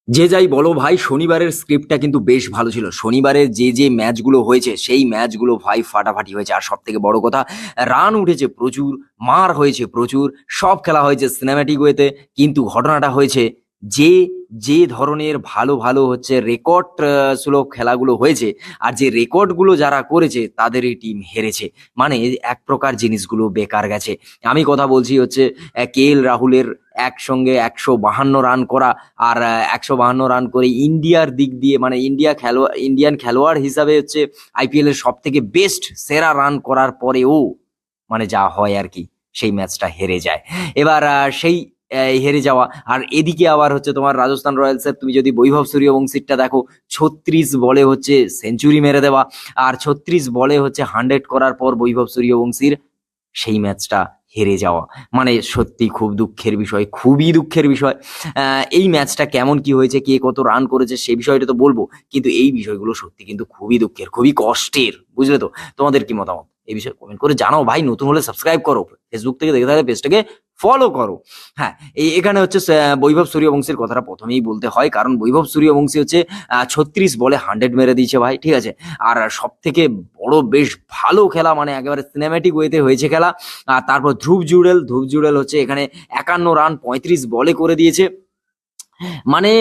যে যাই বলো ভাই, শনিবারের স্ক্রিপ্টটা কিন্তু বেশ ভালো ছিল। শনিবারের যে ম্যাচগুলো হয়েছে সেই ম্যাচগুলো ভাই ফাটাফাটি হয়েছে। আর সব থেকে বড় কথা, রান উঠেছে প্রচুর, মার হয়েছে প্রচুর, সব খেলা হয়েছে সিনেম্যাটিক ওয়েতে। কিন্তু ঘটনাটা হয়েছে, যে যে ধরনের ভালো ভালো হচ্ছে রেকর্ড সুলভ খেলাগুলো হয়েছে, আর যে রেকর্ডগুলো যারা করেছে তাদের এই টিম হেরেছে। মানে এক প্রকার জিনিসগুলো বেকার গেছে। আমি কথা বলছি হচ্ছে কে এল রাহুলের একসঙ্গে 152 রান করা। আর 152 রান করে ইন্ডিয়ার দিক দিয়ে, মানে ইন্ডিয়ান খেলোয়াড় হিসাবে হচ্ছে আইপিএল এর সব থেকে বেস্ট সেরা রান করার পরেও মানে যা হয় আর কি, সেই ম্যাচটা হেরে যায়। এবার সেই হেরে যাওয়া, আর এদিকে আবার হচ্ছে তোমার রাজস্থান রয়্যালসের, তুমি যদি বৈভব সূর্যবংশীরটা দেখো, 36 বলে হচ্ছে সেঞ্চুরি মেরে দেওয়া, আর 36 বলে হচ্ছে 100 করার পর বৈভব সূর্যবংশীর সেই ম্যাচটা হেরে যাওয়া। মানে সত্যি খুব দুঃখের বিষয়, খুবই দুঃখের বিষয়। এই ম্যাচটা কেমন কি হয়েছে, কে কত রান করেছে সে বিষয়টা তো বলবো, কিন্তু এই বিষয়গুলো সত্যি কিন্তু খুবই দুঃখের, খুবই কষ্টের, বুঝলে তো? তোমাদের কি মতামত এই বিষয়ে কমেন্ট করে জানাও ভাই। নতুন হলে সাবস্ক্রাইব করো, ফেসবুক থেকে দেখে থাকলে পেজটাকে ফলো করো। হ্যাঁ, এখানে হচ্ছে বৈভব সূর্যবংশীর কথাটা প্রথমেই বলতে হয়, কারণ বৈভব সূর্যবংশী হচ্ছে 36 বলে 100 মেরে দিয়েছে ভাই, ঠিক আছে। আর সব থেকে বড় বেশ ভালো খেলা, মানে একেবারে সিনেম্যাটিক ওয়েতে হয়েছে খেলা। আর তারপর ধ্রুব জুড়েল হচ্ছে এখানে 51 রান 35 বলে করে দিয়েছে। মানে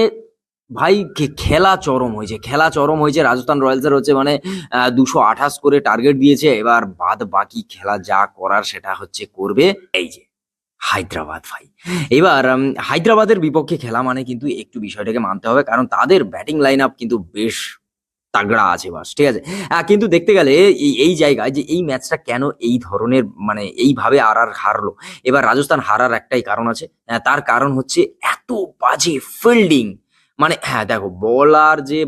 ভাই খেলা চরম হয়েছে, খেলা চরম হয়েছে। রাজস্থান রয়্যালসের হচ্ছে মানে 228 করে টার্গেট দিয়েছে, এবার বাদ বাকি খেলা যা করার সেটা হচ্ছে করবে। এই যে হায়দ্রাবাদ ভাই, এবার হায়দ্রাবাদের বিপক্ষে খেলা মানে কিন্তু একটু বিষয়টাকে মানতে হবে, কারণ তাদের ব্যাটিং লাইন আপ কিন্তু বেশ তাগড়া আছে, বাস ঠিক আছে। কিন্তু দেখতে গেলে এই এই জায়গায় যে এই ম্যাচটা কেন এই ধরনের, মানে এইভাবে আর হারলো। এবার রাজস্থান হারার একটাই কারণ আছে, তার কারণ হচ্ছে এত বাজে ফিল্ডিং। মানে হ্যাঁ দেখো,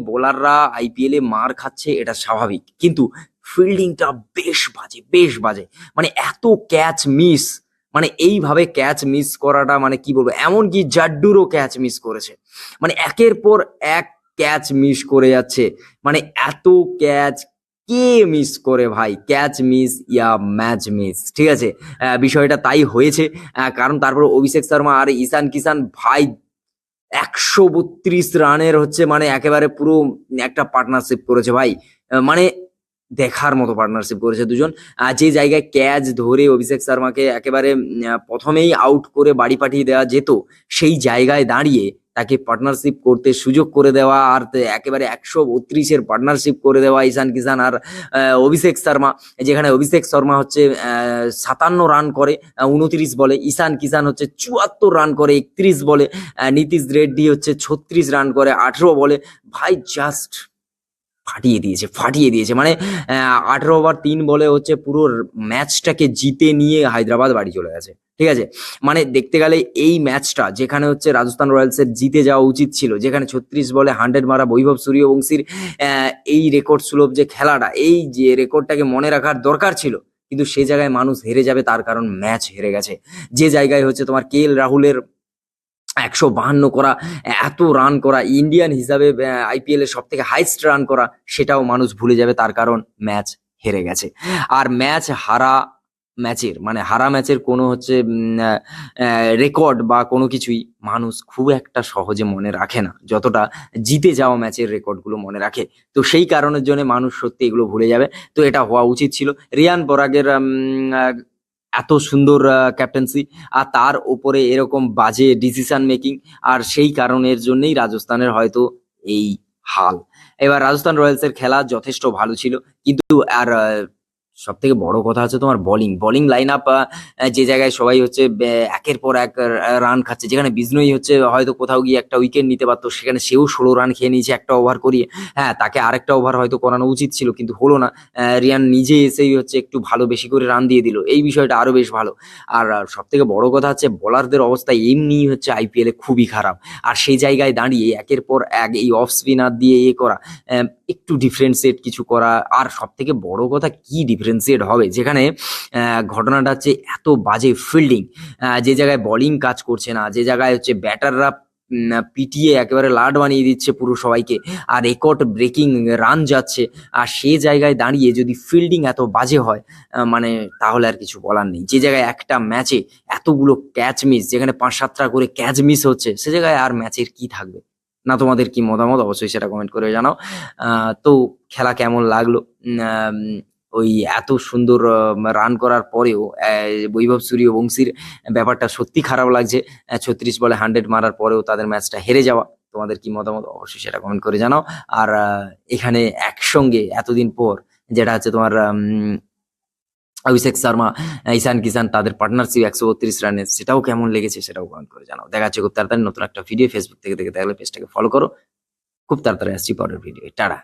বোলাররা আইপিএল এ মার খাচ্ছে এটা স্বাভাবিক, কিন্তু ফিল্ডিংটা বেশ বাজে, বেশ বাজে। মানে এত ক্যাচ মিস, মানে এইভাবে ক্যাচ মিস করাটা মানে কি বলবো, এমনকি জাড্ডুরও ক্যাচ মিস করেছে। মানে একের পর এক ক্যাচ মিস করে যাচ্ছে। মানে এত ক্যাচ কে মিস করে ভাই? ক্যাচ মিস ইয়া ম্যাচ মিস, ঠিক আছে। বিষয়টা তাই হয়েছে। কারণ তারপর অভিষেক শর্মা আর ঈশান কিষান ভাই 132 রানের হচ্ছে মানে একেবারে পুরো একটা পার্টনারশিপ করেছে ভাই। মানে দেখার মতো পার্টনারশিপ করেছে দুজন। যে জায়গায় ক্যাচ ধরে অভিষেক শর্মাকে একেবারে প্রথমেই আউট করে বাড়ি পাঠিয়ে দেওয়া যেত, সেই জায়গায় দাঁড়িয়ে তাকে পার্টনারশিপ করতে সুযোগ করে দেওয়া, আর একেবারে 132-এর পার্টনারশিপ করে দেওয়া ঈশান কিষান আর অভিষেক শর্মা। যেখানে অভিষেক শর্মা হচ্ছে 57 রান করে 29 বলে, ঈশান কিষান হচ্ছে 74 রান করে 31 বলে, নীতিশ রেড্ডি হচ্ছে 36 রান করে 18 বলে। ভাই জাস্ট ফাটিয়ে দিয়েছে মানে 18 ওভার 3 বলে হচ্ছে পুরো ম্যাচটাকে জিতে নিয়ে হায়দ্রাবাদ বাড়ি চলে গেছে, ঠিক আছে। মানে দেখতে গেলে এই ম্যাচটা যেখানে হচ্ছে রাজস্থান রয়্যালসের জিতে যাওয়া উচিত ছিল, যেখানে 36 বলে 100 মারা বৈভব সূর্যবংশীর এই রেকর্ড সুলভ যে খেলাটা, এই যে রেকর্ডটাকে মনে রাখার দরকার ছিল, কিন্তু সে জায়গায় মানুষ হেরে যাবে তার কারণ ম্যাচ হেরে গেছে। যে জায়গায় হচ্ছে তোমার কে এল রাহুলের 152 করা, এত রান করা, ইন্ডিয়ান হিসাবে আইপিএল এর সব থেকে হাইস্ট রান করা, সেটাও মানুষ ভুলে যাবে তার কারণ ম্যাচ হেরে গেছে। আর হারা ম্যাচের কোনো হচ্ছে রেকর্ড বা কোনো কিছুই মানুষ খুব একটা সহজে মনে রাখে না, যতটা জিতে যাওয়া ম্যাচের রেকর্ডগুলো মনে রাখে। তো সেই কারণের জন্য মানুষ সত্যি এগুলো ভুলে যাবে। তো এটা হওয়া উচিত ছিল। রিয়ান পরাগের এত সুন্দর ক্যাপ্টেন্সি, আর তার উপরে এরকম বাজে ডিসিশন মেকিং, আর সেই কারণের জন্যই রাজস্থানের হয়তো এই হাল। এবার রাজস্থান রয়্যালস এর খেলা যথেষ্ট ভালো ছিল, কিন্তু আর সব থেকে বড় কথা হচ্ছে তোমার বোলিং লাইন আপ। যে জায়গায় সবাই হচ্ছে একের পর এক রান খাচ্ছে, যেখানে বিজনয়ী হচ্ছে হয়তো কোথাও গিয়ে একটা উইকেট নিতে পারতো, সেখানে সেও 16 রান খেয়ে নিয়েছে একটা ওভার করিয়ে। হ্যাঁ, তাকে আরেকটা ওভার হয়তো করানো উচিত ছিল, কিন্তু হলো না। রিয়ান নিজে এসেই হচ্ছে একটু ভালো বেশি করে রান দিয়ে দিল, এই বিষয়টা আরো বেশ ভালো। আর সব থেকে বড় কথা হচ্ছে বোলারদের অবস্থা এমনি হচ্ছে আইপিএল এ খুবই খারাপ। আর সেই জায়গায় দাঁড়িয়ে একের পর এক এই অফ স্পিনার দিয়ে করা, একটু ডিফারেন্সিয়েট কিছু করা। আর সব থেকে বড় কথা, কি ডিফারেন্সিয়েট হবে যেখানে ঘটনাটা হচ্ছে এত বাজে ফিল্ডিং, যে জায়গায় বোলিং কাজ করছে না, যে জায়গায় হচ্ছে ব্যাটাররা পিটিয়ে একেবারে লাড বানিয়ে দিচ্ছে পুরো সবাইকে, আর রেকর্ড ব্রেকিং রান যাচ্ছে। আর সে জায়গায় দাঁড়িয়ে যদি ফিল্ডিং এত বাজে হয়, মানে তাহলে আর কিছু বলার নেই। যে জায়গায় একটা ম্যাচে এতগুলো ক্যাচ মিস, যেখানে 5-7টা করে ক্যাচ মিস হচ্ছে, সে জায়গায় আর ম্যাচের কি থাকবে? না তোমাদের কি মতামত অবশ্যই সেটা কমেন্ট করে জানাও। তো খেলা কেমন লাগলো? ওই এত সুন্দর রান করার পরেও বৈভব সূর্যবংশীর ব্যাপারটা সত্যি খারাপ লাগছে। 36 বলে 100 মারার পরেও তাদের ম্যাচটা হেরে যাওয়া। তোমাদের কি মতামত অবশ্যই সেটা কমেন্ট করে জানাও। আর এখানে একসঙ্গে এতদিন পর যেটা হচ্ছে তোমার অভিষেক শর্মা, ঈশান কিষান তাদের পার্টনারশিপ 132 রানের, সেটাও কেমন লেগেছে সেটাও কমেন্ট করে জানাও। দেখা যাচ্ছে খুব তাড়াতাড়ি নতুন একটা ভিডিও। ফেসবুক থেকে দেখে থাকলে পেজটাকে ফলো করো। খুব তাড়াতাড়ি আসছি পরের ভিডিও। টাটা।